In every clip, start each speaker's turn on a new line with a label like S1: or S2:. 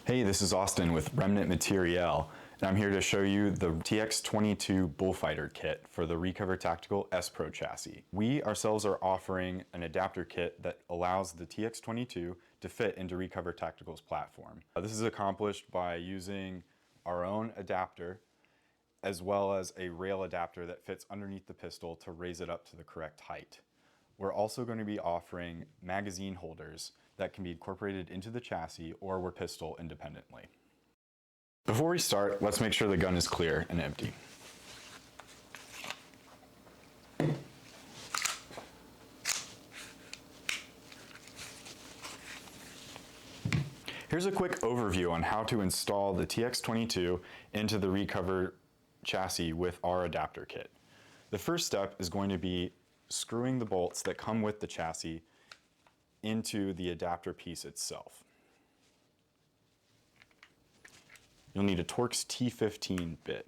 S1: Hey, this is Austin with REMNANT MATERIEL, and I'm here to show you the TX22 BullFighter kit for the Recover Tactical S Pro chassis. We ourselves are offering an adapter kit that allows the TX22 to fit into Recover Tactical's platform. This is accomplished by using our own adapter as well as a rail adapter that fits underneath the pistol to raise it up to the correct height. We're also going to be offering magazine holders that can be incorporated into the chassis or pistol independently. Before we start, let's make sure the gun is clear and empty. Here's a quick overview on how to install the TX22 into the Recover chassis with our adapter kit. The first step is going to be screwing the bolts that come with the chassis into the adapter piece itself. You'll need a Torx T15 bit.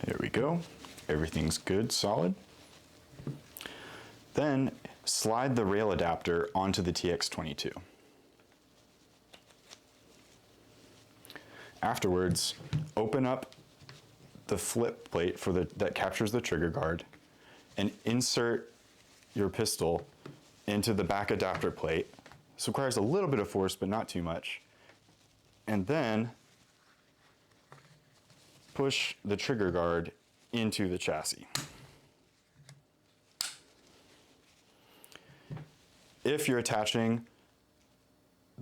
S1: There we go. Everything's good, solid. Then slide the rail adapter onto the TX22. Afterwards, open up the flip plate that captures the trigger guard and insert your pistol into the back adapter plate. This requires a little bit of force, but not too much. And then push the trigger guard into the chassis. If you're attaching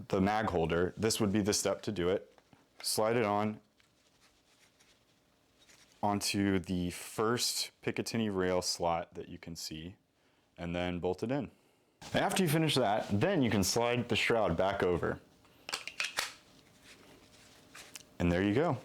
S1: the mag holder, this would be the step to do it. Slide it onto the first Picatinny rail slot that you can see, and then bolt it in. After you finish that, then you can slide the shroud back over. And there you go.